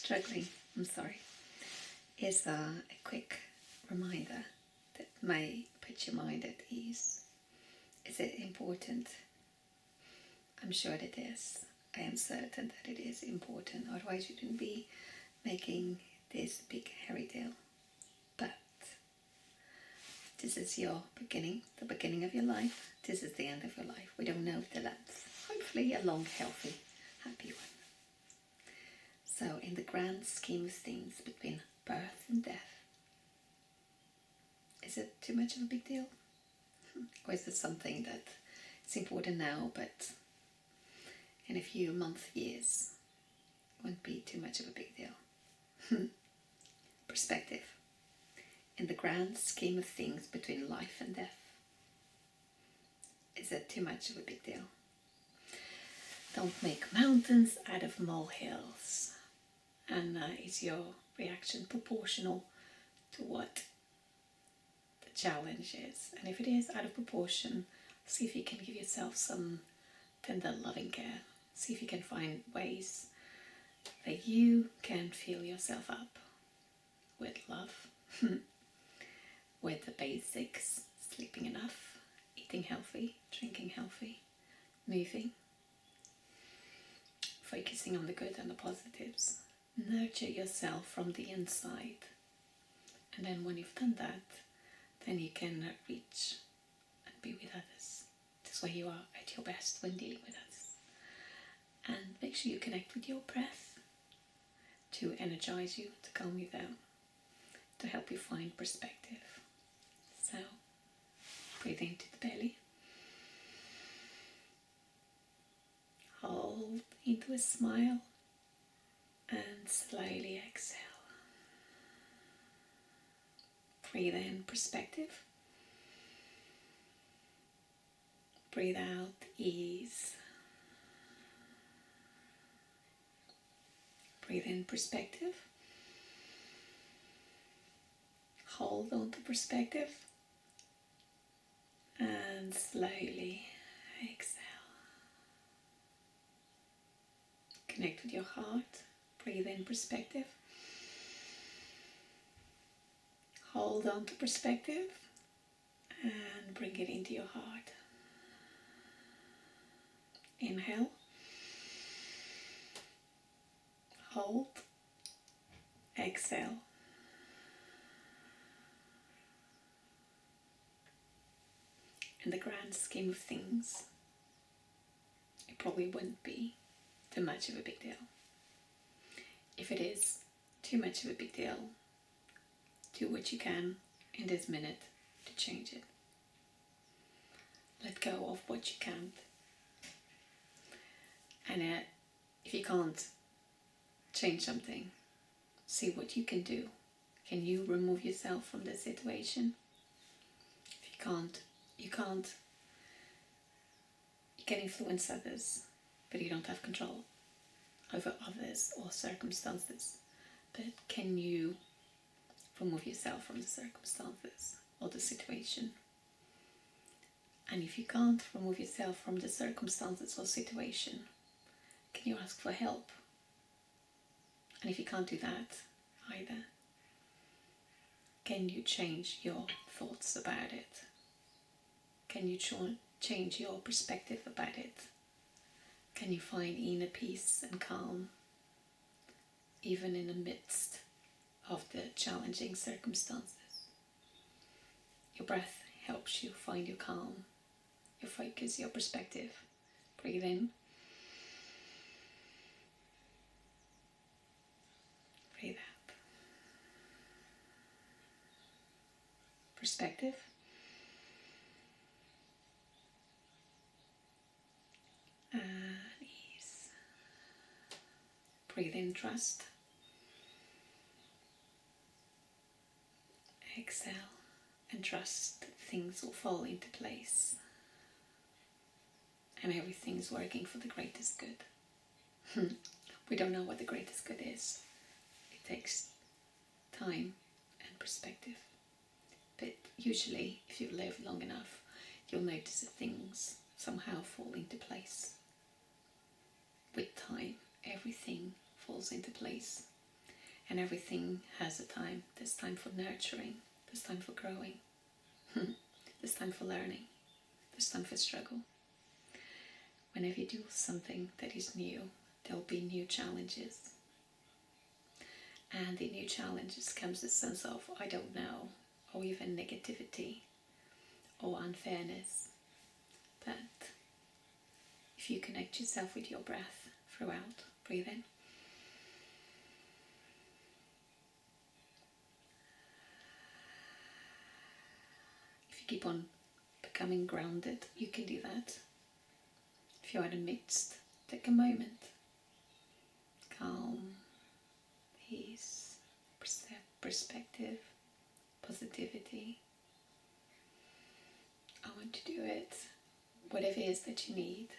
struggling, I'm sorry, is a quick reminder that may put your mind at ease. Is it important? I'm sure it is. I am certain that it is important, otherwise you wouldn't be making this big hairy deal. But this is your beginning, the beginning of your life. This is the end of your life. We don't know the length. Hopefully a long, healthy, happy one. So in the grand scheme of things between birth and death, is it too much of a big deal? Or is it something that is important now, but in a few months, years, won't be too much of a big deal? Perspective. In the grand scheme of things between life and death, is it too much of a big deal? Don't make mountains out of molehills. And is your reaction proportional to what the challenge is? And if it is out of proportion, see if you can give yourself some tender loving care. See if you can find ways that you can fill yourself up with love, with the basics: sleeping enough, eating healthy, drinking healthy, moving, focusing on the good and the positives. Nurture yourself from the inside. And then when you've done that, then you can reach and be with others. This way you are at your best when dealing with others. And make sure you connect with your breath to energize you, to calm you down, to help you find perspective. So, breathe into the belly. Hold into a smile. And slowly exhale. Breathe in perspective. Breathe out ease. Breathe in perspective. Hold on to perspective. And slowly exhale. Connect with your heart. Breathe in perspective. Hold on to perspective and bring it into your heart. Inhale. Hold. Exhale. In the grand scheme of things, it probably wouldn't be too much of a big deal. If it is too much of a big deal, do what you can in this minute to change it. Let go of what you can't. And if you can't change something, see what you can do. Can you remove yourself from the situation? If you can't, you can influence others, but you don't have control over others or circumstances. But can you remove yourself from the circumstances or the situation? And if you can't remove yourself from the circumstances or situation, can you ask for help? And if you can't do that either, can you change your thoughts about it? Can you change your perspective about it? Can you find inner peace and calm, even in the midst of the challenging circumstances? Your breath helps you find your calm, your focus, your perspective. Breathe in. Breathe out. Perspective. And ease. Breathe in trust. Exhale and trust that things will fall into place and everything's working for the greatest good. We don't know what the greatest good is. It takes time and perspective. But usually, if you live long enough, you'll notice that things somehow fall into place. With time, everything falls into place. And everything has a time. There's time for nurturing. There's time for growing. There's time for learning. There's time for struggle. Whenever you do something that is new, there'll be new challenges. And in new challenges comes a sense of I don't know, or even negativity or unfairness. But if you connect yourself with your breath throughout, breathe in. If you keep on becoming grounded, you can do that. If you're in the midst, take a moment. Calm, peace, perspective, positivity. I want to do it. Whatever it is that you need,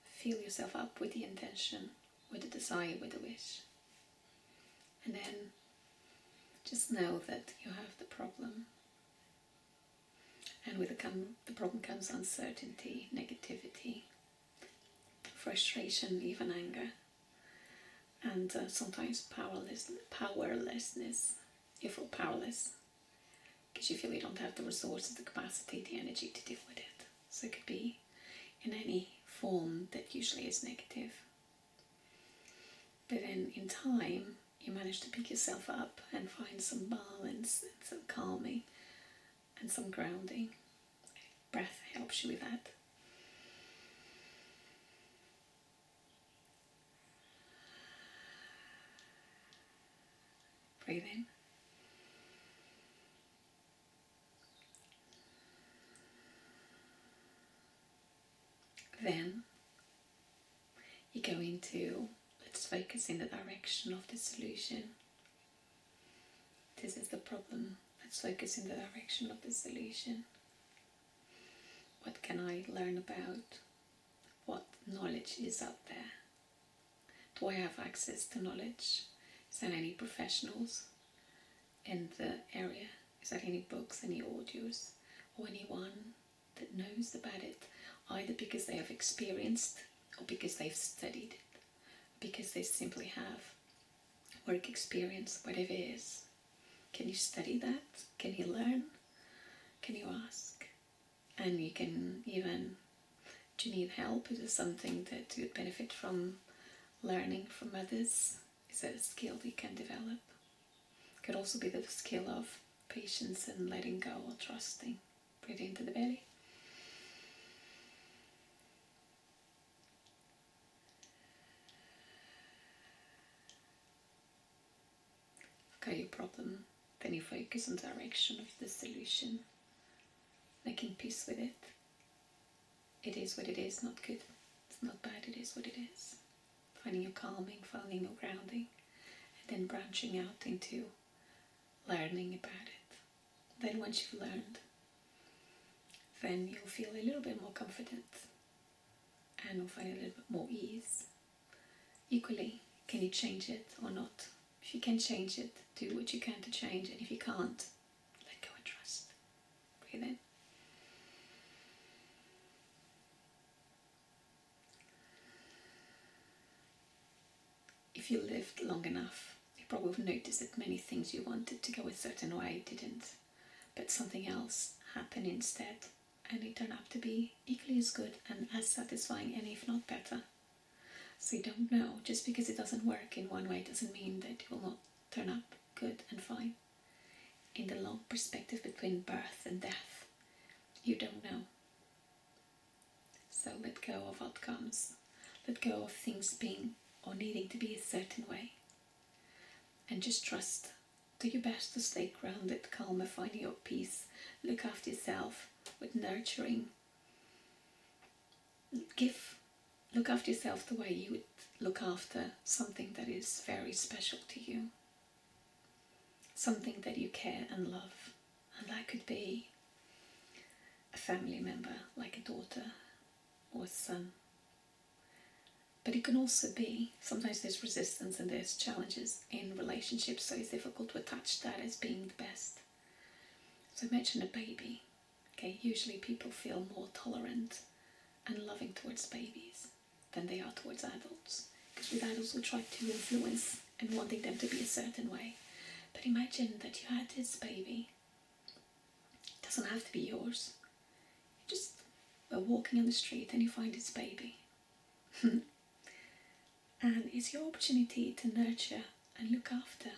fill yourself up with the intention, with the desire, with the wish. And then just know that you have the problem. And with the problem comes uncertainty, negativity, frustration, even anger. And sometimes powerlessness. You feel powerless because you feel you don't have the resources, the capacity, the energy to deal with it. So it could be in any form that usually is negative. But then in time, you manage to pick yourself up and find some balance and some calming and some grounding. Breath helps you with that. Breathe in. Then you go into, let's focus in the direction of the solution. This is the problem. Let's focus in the direction of the solution. What can I learn about? What knowledge is out there? Do I have access to knowledge? Is there any professionals in the area? Is there any books, any audios, or anyone that knows about it, either because they have experienced or because they've studied it, because they simply have work experience, whatever it is? Can you study that? Can you learn? Can you ask? And you can even, do you need help? Is there something that you would benefit from learning from others? Is that a skill you can develop? It could also be the skill of patience and letting go or trusting. Breathe into the belly. Okay, your problem. Then you focus on the direction of the solution, making peace with it. It is what it is, not good. It's not bad, it is what it is. Finding your calming, finding your grounding, and then branching out into learning about it. Then once you've learned, then you'll feel a little bit more confident and you'll find a little bit more ease. Equally, can you change it or not? If you can change it, do what you can to change it. If you can't, let go and trust. Breathe in. If you lived long enough, you probably have noticed that many things you wanted to go a certain way didn't, but something else happened instead, and it turned out to be equally as good and as satisfying, and if not better. So you don't know. Just because it doesn't work in one way doesn't mean that it will not turn up good and fine. In the long perspective between birth and death, you don't know. So let go of outcomes. Let go of things being or needing to be a certain way. And just trust. Do your best to stay grounded, calm, and finding your peace. Look after yourself with nurturing. Look after yourself the way you would look after something that is very special to you. Something that you care and love. And that could be a family member, like a daughter or a son. But it can also be, sometimes there's resistance and there's challenges in relationships, so it's difficult to attach that as being the best. So imagine a baby. Okay, usually people feel more tolerant and loving towards babies than they are towards adults. Because with adults we try to influence and wanting them to be a certain way. But imagine that you had this baby. It doesn't have to be yours. You just were walking on the street and you find this baby. And it's your opportunity to nurture and look after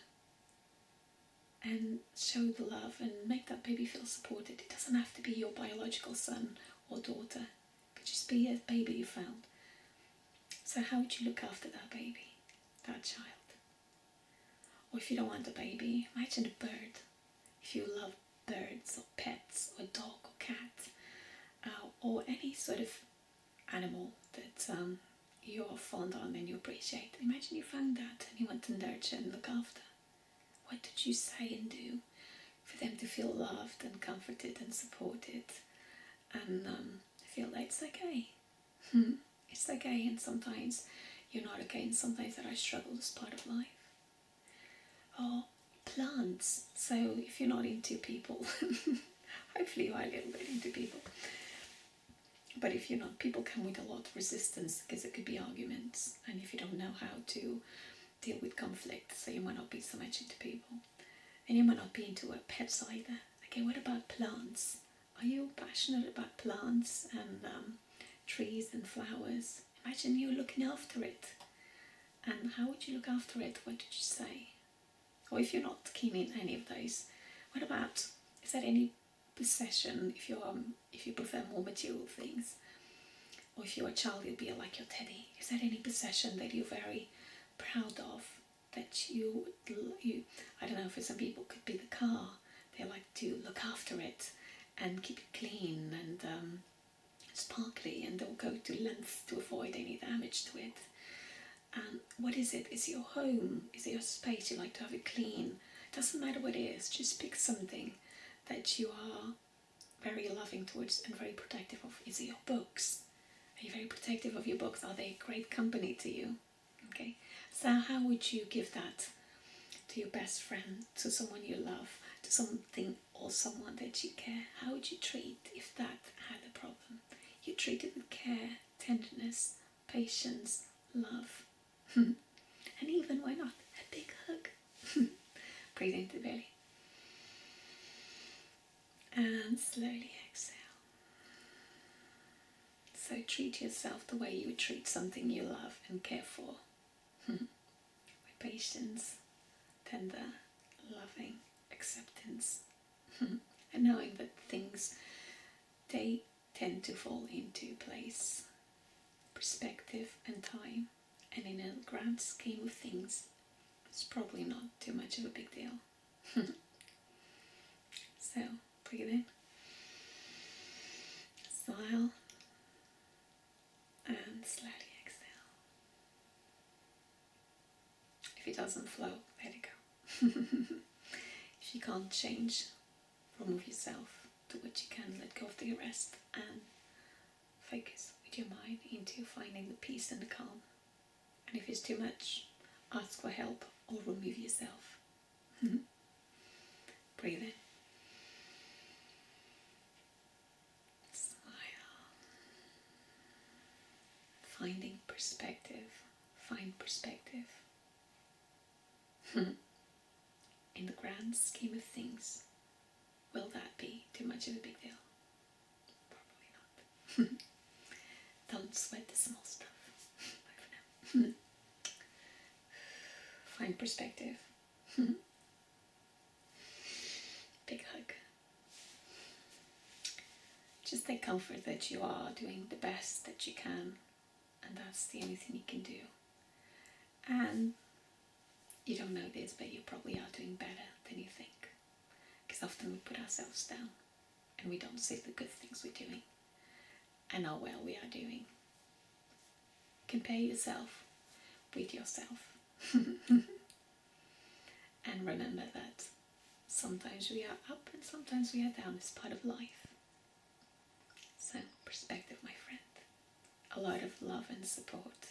and show the love and make that baby feel supported. It doesn't have to be your biological son or daughter. It could just be a baby you found. So how would you look after that baby, that child? Or if you don't want a baby, imagine a bird. If you love birds or pets or dog or cat or any sort of animal that you're fond on and you appreciate. Imagine you found that and you want to nurture and look after. What did you say and do for them to feel loved and comforted and supported and feel that it's okay? It's okay, and sometimes you're not okay, and sometimes that I struggle is part of life. Or plants. So if you're not into people, hopefully you are a little bit into people. But if you're not, people come with a lot of resistance because it could be arguments, and if you don't know how to deal with conflict, so you might not be so much into people, and you might not be into pets either. Okay, what about plants? Are you passionate about plants and trees and flowers? Imagine you looking after it. And how would you look after it? What did you say? Or if you're not keen in any of those, what about, is there any possession, if you prefer more material things, or if you're a child you'd be like your teddy, is there any possession that you're very proud of, that you I don't know, for some people it could be the car, they like to look after it and keep it clean and sparkly, and they'll go to lengths to avoid any damage to it. What is it? Is it your home? Is it your space? You like to have it clean? Doesn't matter what it is, just pick something that you are very loving towards and very protective of. Is it your books? Are you very protective of your books? Are they a great company to you? Okay, so how would you give that to your best friend, to someone you love, to something or someone that you care? How would you treat if that had a problem? You treat it with care, tenderness, patience, love. And even, why not, a big hug. Breathe into the belly. And slowly exhale. So treat yourself the way you would treat something you love and care for. With patience, tender, loving, acceptance. And knowing that things, they tend to fall into place, perspective and time. And in a grand scheme of things, it's probably not too much of a big deal. So, breathe in, smile, and slowly exhale. If it doesn't flow, let it go. If you can't change, remove yourself. Do what you can, let go of the rest, and focus with your mind into finding the peace and the calm. And if it's too much, ask for help or remove yourself. Breathe in. Smile. Finding perspective. Find perspective. In the grand scheme of things, will that be too much of a big deal? Probably not. Don't sweat the small stuff. Bye for now. Find perspective. Big hug. Just take comfort that you are doing the best that you can, and that's the only thing you can do. And you don't know this, but you probably are doing better than you think. Because often we put ourselves down and we don't see the good things we're doing and how well we are doing. Compare yourself with yourself. And remember that sometimes we are up and sometimes we are down. It's part of life. So, perspective, my friend. A lot of love and support.